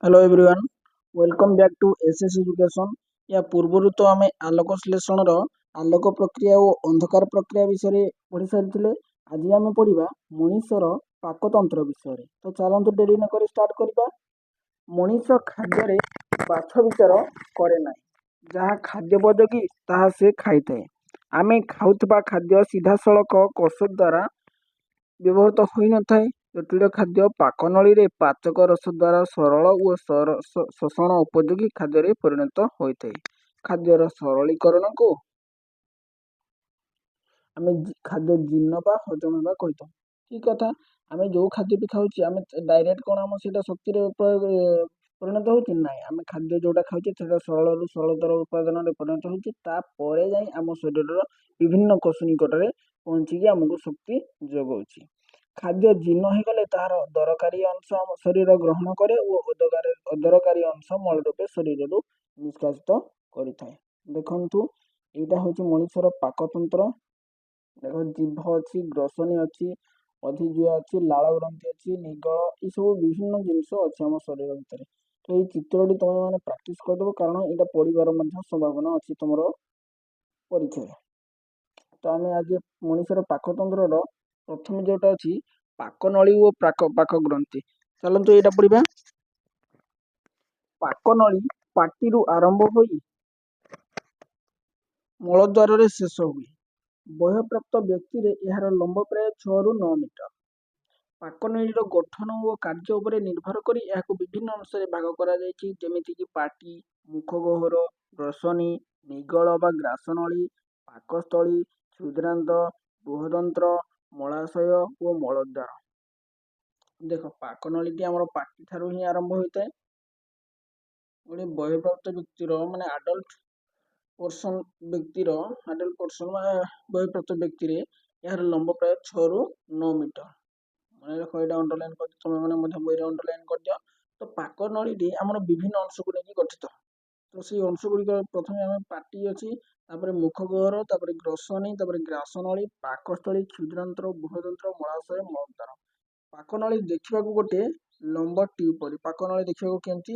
Hello everyone, welcome back to SS education. या पूर्वरु तो आमे आलोक श्लेषण आलोक प्रक्रिया और अंधकार प्रक्रिया विषय पढ़ी सारी। आज आम पढ़ा मनीषर पाकतंत्र विषय। तो चलतु डेरी न करी स्टार्ट करबा। मनीष खाद्य बाछ विचार करे ना, जहाँ खाद्य उपयोगी ताहा से खाई थाए। आमे खाउथबा खाद्य सीधा सड़क कोष द्वारा ବ୍ୟବହୃତ ହୋଇନଥାଏ। ଜଟିଳ ଖାଦ୍ୟ ପାକନଳୀରେ ପାଚକ ରସ ଦ୍ୱାରା ସରଳ ଓ ଶୋଷଣ ଉପଯୋଗୀ ଖାଦ୍ୟରେ ପରିଣତ ହୋଇଥାଏ। ଖାଦ୍ୟର ସରଳୀକରଣକୁ ଆମେ ଖାଦ୍ୟ ଜୀର୍ଣ୍ଣ ବା ହଜମ ହେବା କହିଥାଉ। ଠିକ କଥା, ଆମେ ଯୋଉ ଖାଦ୍ୟ ବି ଖାଉଛେ ଆମେ ଡାଇରେକ୍ଟ କଣ ଆମ ସେଇଟା ଶକ୍ତିରେ ପରିଣତ ହଉଛି? ନାଇଁ, ଆମେ ଖାଦ୍ୟ ଯୋଉଟା ଖାଉଛେ ସେଟା ସରଳରୁ ସରଳତର ଉପାଦାନରେ ପରିଣତ ହଉଛି, ତାପରେ ଯାଇ ଆମ ଶରୀରର ବିଭିନ୍ନ କୋଷ ନିକଟରେ ପହଞ୍ଚିକି ଆମକୁ ଶକ୍ତି ଯୋଗାଉଛି। ଖାଦ୍ୟ ଜୀର୍ଣ୍ଣ ହେଇଗଲେ ତାହାର ଦରକାରୀ ଅଂଶ ଆମ ଶରୀର ଗ୍ରହଣ କରେ ଓ ଅଦରକାରୀ ଅଂଶ ମଳ ରୂପେ ଶରୀରରୁ ନିଷ୍କାସିତ କରିଥାଏ। ଦେଖନ୍ତୁ, ଏଇଟା ହଉଛି ମଣିଷର ପାକତନ୍ତ୍ର। ଦେଖ, ଜିଭ ଅଛି, ଗ୍ରସନୀ ଅଛି, ଅଧିଜୀବ ଅଛି, ଲାଳ ଗ୍ରନ୍ଥି ଅଛି, ନିଗଳ, ଏସବୁ ବିଭିନ୍ନ ଜିନିଷ ଅଛି ଆମ ଶରୀର ଭିତରେ। ତ ଏଇ ଚିତ୍ରଟି ତମେ ମାନେ ପ୍ରାକ୍ଟିସ କରିଦେବ, କାରଣ ଏଇଟା ପଢିବାର ମଧ୍ୟ ସମ୍ଭାବନା ଅଛି ତମର ପରୀକ୍ଷାରେ। ତ ଆମେ ଆଜି ମଣିଷର ପାକତନ୍ତ୍ରର ପ୍ରଥମେ ଯୋଉଟା ଅଛି ପାକନଳୀ ଓ ପାକ ଗ୍ରନ୍ଥି। ଚାଲନ୍ତୁ ଏଇଟା ପଢିବା। ପାକନଳୀ ପାଟିରୁ ଆରମ୍ଭ ହୋଇ ମଳଦ୍ୱାରରେ ଶେଷ ହୁଏ। ବୟଃପ୍ରାପ୍ତ ବ୍ୟକ୍ତିରେ ଏହାର ଲମ୍ବ ପ୍ରାୟ 6 ରୁ 9 ମିଟର। ପାକନଳୀର ଗଠନ ଓ କାର୍ଯ୍ୟ ଉପରେ ନିର୍ଭର କରି ଏହାକୁ ବିଭିନ୍ନ ଅଂଶରେ ଭାଗ କରାଯାଇଛି, ଯେମିତିକି ପାଟି, ମୁଖଗହ୍ୱର, ଗ୍ରସନୀ, ନିଗଳ ବା ଗ୍ରାସନଳୀ, ପାକସ୍ଥଳୀ, କ୍ଷୁଦ୍ରାନ୍ତ, ବୃହଦନ୍ତ୍ର, ମଳାଶୟ ଓ ମଳଦ୍ୱାର। ଦେଖ, ପାକନଳୀଟି ଆମର ପାଟି ଠାରୁ ହିଁ ଆରମ୍ଭ ହୋଇଥାଏ। ଗୋଟେ ବୟଃପ୍ରାପ୍ତ ବ୍ୟକ୍ତିର ମାନେ ଆଡଲ୍ଟ ପର୍ସନ ବୟଃପ୍ରାପ୍ତ ବ୍ୟକ୍ତିରେ ଏହାର ଲମ୍ବ ପ୍ରାୟ 6 ରୁ 9 ମିଟର। ମନେ ରଖ, ଏଇଟା ଅଣ୍ଡରଲାଇନ୍ କରିଦିଅ, ତମେ ମାନେ ମଧ୍ୟ ବହିରେ ଅଣ୍ଡରଲାଇନ୍ କରିଦିଅ। ତ ପାକନଳୀଟି ଆମର ବିଭିନ୍ନ ଅଂଶକୁ ନେଇକି ଗଠିତ। ତ ସେଇ ଅଂଶ ଗୁଡ଼ିକ ପ୍ରଥମେ ଆମେ ପାଟି ଅଛି, ତାପରେ ମୁଖଗହ୍ୱର, ତାପରେ ଗ୍ରସନୀ, ତାପରେ ଗ୍ରାସନଳୀ, ପାକସ୍ଥଳୀ, କ୍ଷୁଦ୍ରାନ୍ତ, ବୃହଦନ୍ତ୍ର, ମଳାଶୟ, ମଳଦ୍ୱାର। ପାକନଳୀ ଦେଖିବାକୁ ଗୋଟେ ଲମ୍ବ ଟ୍ୟୁବ ପରି। ପାକନଳୀ ଦେଖିବାକୁ କେମିତି?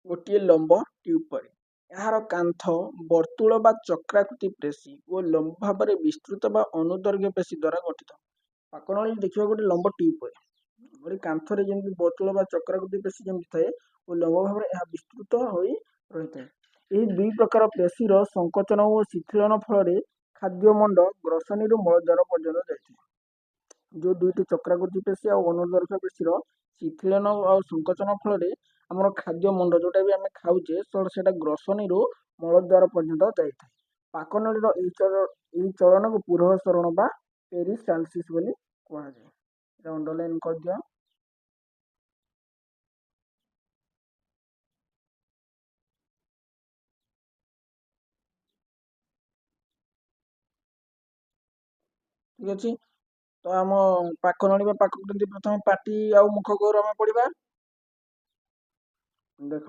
ଗୋଟିଏ ଲମ୍ବ ଟ୍ୟୁବ ପରି। ଏହାର କାନ୍ଥ ବର୍ତ୍ତୁଳ ବା ଚକ୍ରାକୃତି ପେଶୀ ଓ ଲମ୍ବ ଭାବରେ ବିସ୍ତୃତ ବା ଅନୁଦୈର୍ଘ୍ୟ ପେଶୀ ଦ୍ୱାରା ଗଠିତ। ପାକନଳୀ ଦେଖିବାକୁ ଗୋଟେ ଲମ୍ବ ଟ୍ୟୁବ ପରି। ଗୋଟେ କାନ୍ଥରେ ଯେମିତି ବର୍ତ୍ତୁଳ ବା ଚକ୍ରାକୃତି ପେଶୀ ଯେମିତି ଥାଏ ଓ ଲମ୍ବ ଭାବରେ ଏହା ବିସ୍ତୃତ ହୋଇ ରହିଥାଏ। ଏହି ଦୁଇ ପ୍ରକାର ପେଶୀର ସଂକୋଚନ ଓ ଶିଥିଳନ ଫଳରେ ଖାଦ୍ୟମଣ୍ଡ ଗ୍ରସନୀରୁ ମଳଦ୍ୱାର ପର୍ଯ୍ୟନ୍ତ ଯାଇଥାଏ। ଯୋଉ ଦୁଇଟି ଚକ୍ରାକୃତି ପେଶୀ ଆଉ ଅନୁଦୈର୍ଘ୍ୟ ପେଶୀର ଶିଥିଳନ ଆଉ ସଂକୋଚନ ଫଳରେ ଆମର ଖାଦ୍ୟମଣ୍ଡ ଯୋଉଟା ବି ଆମେ ଖାଉଛେ ସେଟା ଗ୍ରସନୀରୁ ମଳଦ୍ୱାର ପର୍ଯ୍ୟନ୍ତ ଯାଇଥାଏ। ପାକନଳୀର ଏହି ଚଳନକୁ ପୁରଃ ସରଣ ବା ପେରିସ୍ଟାଲସିସ୍ ବୋଲି କୁହାଯାଏ। এটা ଅଣ୍ଡରଲାଇନ୍ କରିଦିଅ। ଠିକ ଅଛି, ତ ଆମ ପାକନଳୀ ବା ପାକଗ୍ରନ୍ଥି ପ୍ରଥମେ ପାଟି ଆଉ ମୁଖଗହ୍ୱର ଆମେ ପଢିବା। ଦେଖ,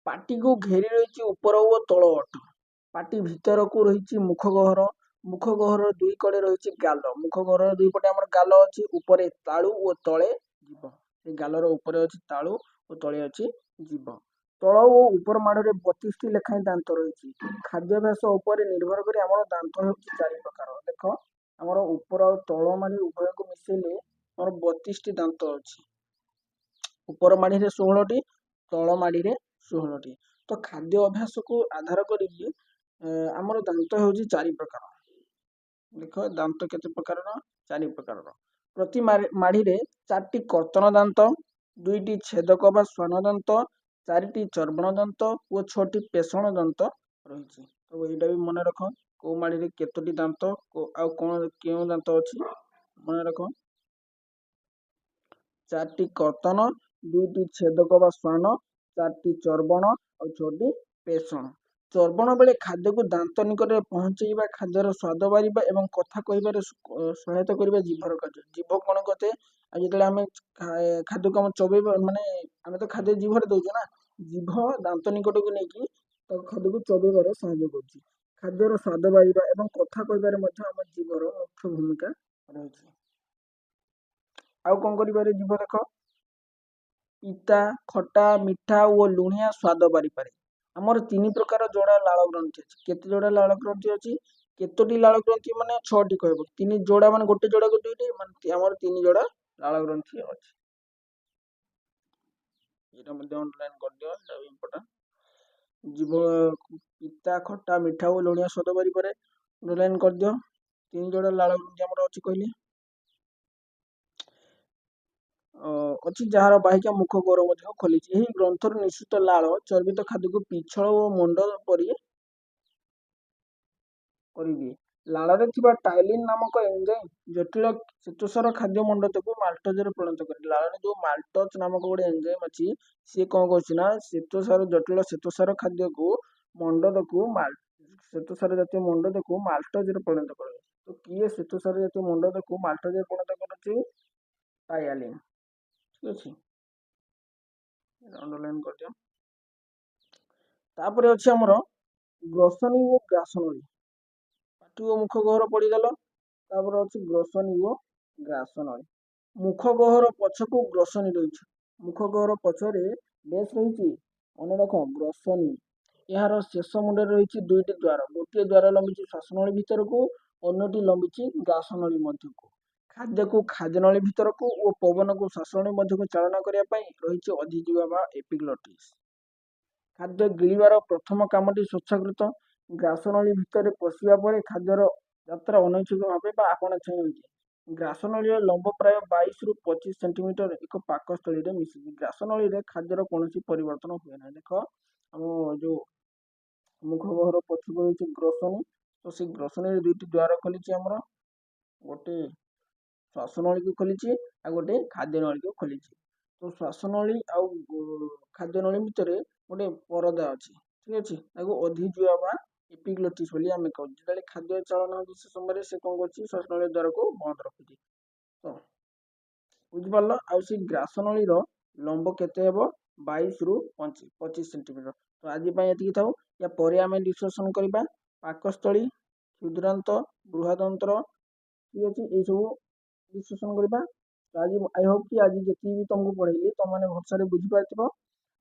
ପାଟିକୁ ଘେରି ରହିଛି ଉପର ଓ ତଳ ଅଠ। ପାଟି ଭିତରକୁ ରହିଛି ମୁଖଗହ୍ୱର। ମୁଖଗହ୍ୱରର ଦୁଇ କଡ଼େ ରହିଛି ଗାଲ। ମୁଖଗହ୍ୱରର ଦୁଇ ପଟେ ଆମର ଗାଲ ଅଛି, ଉପରେ ତାଳୁ ଓ ତଳେ ଜିଭ। ସେ ଗାଲର ଉପରେ ଅଛି ତାଳୁ ଓ ତଳେ ଅଛି ଜିଭ। ତଳ ଓ ଉପର ମାଡ଼ରେ 32ଟି ଲେଖାଏଁ ଦାନ୍ତ ରହିଛି। ଖାଦ୍ୟାଭ୍ୟାସ ଉପରେ ନିର୍ଭର କରି ଆମର ଦାନ୍ତ ହେଉଛି 4 ପ୍ରକାର। ଦେଖ, ଆମର ଉପର ଆଉ ତଳ ମାଢ଼ି ଉଭୟକୁ ମିଶେଇଲେ ଆମର 32ଟି ଦାନ୍ତ ଅଛି। ଉପର ମାଢ଼ିରେ 16ଟି, ତଳ ମାଢ଼ିରେ 16ଟି। ତ ଖାଦ୍ୟ ଅଭ୍ୟାସକୁ ଆଧାର କରିକି ଆମର ଦାନ୍ତ ହେଉଛି 4 ପ୍ରକାର। ଦେଖ, ଦାନ୍ତ କେତେ ପ୍ରକାରର? 4 ପ୍ରକାରର। ପ୍ରତି ମାଢ଼ିରେ 4ଟି କର୍ତ୍ତନ ଦାନ୍ତ, 2ଟି ଛେଦକ ବା ଶ୍ୱାନ ଦାନ୍ତ, 4ଟି ଚର୍ବଣ ଦାନ୍ତ ଓ 6ଟି ପେଷଣ ଦାନ୍ତ ରହିଛି। ତ ଏଇଟା ବି ମନେ ରଖ, କୋଉ ମାଢ଼ିରେ କେତୋଟି ଦାନ୍ତ ଆଉ କେଉଁ ଦାନ୍ତ ଅଛି ମନେ ରଖ। 4ଟି କର୍ତ୍ତନ, 2ଟି ଛେଦକ ବା ଶ୍ୱାନ, 4ଟି ଚର୍ବଣ ଆଉ 6ଟି ପେଷଣ। ଚର୍ବଣ ବେଳେ ଖାଦ୍ୟକୁ ଦାନ୍ତ ନିକଟରେ ପହଞ୍ଚେଇବା, ଖାଦ୍ୟର ସ୍ୱାଦ ବାରିବା ଏବଂ କଥା କହିବାରେ ସହାୟତା କରିବା ଜିଭର କାର୍ଯ୍ୟ। ଜିଭ କଣ କରିଥାଏ? ଆଉ ଯେତେବେଳେ ଆମେ ଖାଦ୍ୟକୁ ଆମେ ଚୋବେଇବା, ମାନେ ଆମେ ତ ଖାଦ୍ୟ ଜିଭରେ ଦଉଛେ ନା, ଜିଭ ଦାନ୍ତ ନିକଟକୁ ନେଇକି ତାକୁ ଖାଦ୍ୟକୁ ଚୋବେଇବାରେ ସାହାଯ୍ୟ କରୁଛି। ଖାଦ୍ୟର ସ୍ୱାଦ ବାରିବା ଏବଂ କଥା କହିବାରେ ମଧ୍ୟ ଆମ ଜିଭର ମୁଖ୍ୟ ଭୂମିକା ରହିଛି। ଆଉ କଣ କରିବାରେ ଜିଭ? ଦେଖ, ପିତା, ଖଟା, ମିଠା ଓ ଲୁଣିଆ ସ୍ୱାଦ ବାରିପାରେ। ଆମର 3 ପ୍ରକାର ଯୋଡ଼ା ଲାଳ ଗ୍ରନ୍ଥି ଅଛି। କେତେ ଯୋଡ଼ା ଲାଳ ଗ୍ରନ୍ଥି ଅଛି? କେତୋଟି ଲାଳ ଗ୍ରନ୍ଥି ମାନେ 6ଟି କହିବ। 3 ଯୋଡ଼ା ମାନେ ଗୋଟେ ଯୋଡ଼ାକୁ ଦୁଇଟି ମାନେ ଆମର 3 ଯୋଡ଼ା ଲାଳ ଗ୍ରନ୍ଥି ଅଛି। ଏଇଟା ମଧ୍ୟ ଅଣ୍ଡରଲାଇନ୍ କରିଦିଅ, ଏଇଟା ବି ଇମ୍ପୋର୍ଟାଣ୍ଟ। ଜୀବ ପିତା, ଖଟା, ମିଠା ଓ ଲୁଣିଆ ସ୍ୱାଦ ବାରିପାରେ। ଅଣ୍ଡରଲାଇନ୍ କରିଦିଅ। 3 ଯୋଡ଼ା ଲାଳ ଗ୍ରନ୍ଥି ଆମର ଅଛି କହିଲି। ଅଛି ଯାହାର ବାହିକା ମୁଖ ଗହ୍ୱର ମଧ୍ୟ ଖୋଲିଛି। ଏହି ଗ୍ରନ୍ଥର ନିଃସୃତ ଲାଳ ଚର୍ବିତ ଖାଦ୍ୟକୁ ପିଛଳ ଓ ମୁଣ୍ଡ ପରି କରିଦିଏ। ଲାଳରେ ଥିବା ଟାଇଲିନ୍ ନାମକ ଏଞ୍ଜାଇମ୍ ଜଟିଳ ଶ୍ଵେତସାର ଖାଦ୍ୟ ମଣ୍ଡତକୁ ମାଲ୍ଟୋଜରେ ପରିଣତ କରେ। ଲାଳରେ ଯୋଉ ମାଲ୍ଟୋଜ ନାମକ ଗୋଟେ ଏଞ୍ଜାଇମ୍ ଅଛି, ସିଏ କଣ କରୁଛି ନା ଜଟିଳ ଶ୍ଵେତସାର ଖାଦ୍ୟକୁ ମଣ୍ଡତକୁ ଶ୍ଵେତସାର ଜାତୀୟ ମଣ୍ଡତକୁ ମାଲ୍ଟୋଜରେ ପରିଣତ କରେ। ତ କିଏ ଶ୍ଵେତସାର ଜାତୀୟ ମଣ୍ଡତକୁ ମାଲ୍ଟୋଜରେ ପରିଣତ କରୁଛି? ଟାୟାଲିନ୍। ଠିକ ଅଛି, ଅଣ୍ଡରଲାଇନ୍ କରିଦିଅ। ତାପରେ ଅଛି ଆମର ଗ୍ରସନୀ ଓ ଗ୍ରାସନଳୀ। ପାଟି ଓ ମୁଖ ଗହ୍ୱର ପଡିଗଲା। ତାପରେ ଅଛି ଗ୍ରସନୀ ଓ ଗ୍ରାସନଳୀ। ମୁଖ ଗହ୍ୱର ପଛକୁ ଗ୍ରସନୀ ରହିଛି। ମୁଖ ଗହ୍ୱର ପଛରେ ବେଶ ରହିଛି, ମନେ ରଖ, ଗ୍ରସନୀ। ଏହାର ଶେଷ ମୁଣ୍ଡରେ ରହିଛି 2ଟି ଦ୍ୱାର। ଗୋଟିଏ ଦ୍ୱାର ଲମ୍ବିଛି ଶ୍ୱାସନଳୀ ଭିତରକୁ, ଅନ୍ୟଟି ଲମ୍ବିଛି ଗ୍ରାସନଳୀ ମଧ୍ୟକୁ। ଖାଦ୍ୟକୁ ଖାଦ୍ୟନଳୀ ଭିତରକୁ ଓ ପବନକୁ ଶ୍ୱାସନଳୀ ମଧ୍ୟକୁ ଚାଳନା କରିବା ପାଇଁ ରହିଛି ଅଧିଜିହ୍ୱା ବା ଏପିଗ୍ଲଟିସ୍। ଖାଦ୍ୟ ଗିଳିବାର ପ୍ରଥମ କାମଟି ସ୍ୱେଚ୍ଛାକୃତ। ଗ୍ରାସନଳୀ ଭିତରେ ପଶିବା ପରେ ଖାଦ୍ୟର ଯାତ୍ରା ଅନୈଚ୍ଛିକ ଭାବେ ବା ଆପଣାଛାଏଁ ହୋଇଯାଏ। ଗ୍ରାସନଳୀର ଲମ୍ବ ପ୍ରାୟ 22 ରୁ 25 ସେଣ୍ଟିମିଟର ଏକ ପାକସ୍ଥଳୀରେ ମିଶିଛି। ଗ୍ରାସନଳୀରେ ଖାଦ୍ୟର କୌଣସି ପରିବର୍ତ୍ତନ ହୁଏ ନାହିଁ। ଦେଖ, ଆମ ଯୋଉ ମୁଖ ଗହ୍ୱର ପଛକୁ ରହିଛି ଗ୍ରସନୀ। ତ ସେଇ ଗ୍ରସନୀରେ 2ଟି ଦ୍ୱାର ଖୋଲିଛି ଆମର, ଗୋଟେ ଶ୍ୱାସନଳୀକୁ ଖୋଲିଛି ଆଉ ଗୋଟେ ଖାଦ୍ୟନଳୀକୁ ଖୋଲିଛି। ତ ଶ୍ୱାସନଳୀ ଆଉ ଖାଦ୍ୟନଳୀ ଭିତରେ ଗୋଟେ ପରଦା ଅଛି। ଠିକ ଅଛି, ତାକୁ ଅଧିଜିହ୍ୱା ବା ଏପିଗ୍ଲଟିସ୍ ବୋଲି ଆମେ କହୁଛୁ। ଯେତେବେଳେ ଖାଦ୍ୟ ଚାଳନା ହେଉଛି ସେ ସମୟରେ ସେ କଣ କରୁଛି? ଶ୍ୱାସନଳୀ ଦ୍ୱାରକୁ ବନ୍ଦ ରଖୁଛି। ତ ବୁଝିପାରିଲ? ଆଉ ସେ ଗ୍ରାସନଳୀର ଲମ୍ବ କେତେ ହେବ? 22 ରୁ 25 ସେଣ୍ଟିମିଟର। ତ ଆଜି ପାଇଁ ଏତିକି ଥାଉ। ୟା ପରେ ଆମେ ଡିସ୍କସନ କରିବା ପାକସ୍ଥଳୀ, କ୍ଷୁଦ୍ରାନ୍ତ, ବୃହଦନ୍ତ୍ର, ଠିକ ଅଛି, ଏଇ ସବୁ ଡିସ୍କସନ କରିବା। ତ ଆଜି ଆଇ ହୋପ କି ଆଜି ଯେତିକି ବି ତମକୁ ପଢେଇଲି ତମମାନେ ଭଲସେ ବୁଝିପାରିଥିବ।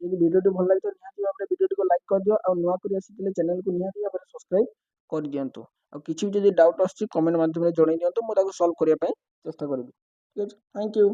ଯଦି ଭିଡ଼ିଓଟି ଭଲ ଲାଗିଥିବ ନିହାତି ଭାବରେ ଭିଡ଼ିଓଟିକୁ ଲାଇକ୍ କରିଦିଅ, ଆଉ ନୂଆ କରି ଆସିଥିଲେ ଚ୍ୟାନେଲକୁ ନିହାତି ଭାବରେ ସବସ୍କ୍ରାଇବ୍ କରିଦିଅନ୍ତୁ। ଆଉ କିଛି ବି ଯଦି ଡାଉଟ୍ ଆସୁଛି କମେଣ୍ଟ ମାଧ୍ୟମରେ ଜଣେଇ ଦିଅନ୍ତୁ, ମୁଁ ତାକୁ ସଲ୍ଭ କରିବା ପାଇଁ ଚେଷ୍ଟା କରିବି। ଠିକ ଅଛି, ଥ୍ୟାଙ୍କ ୟୁ।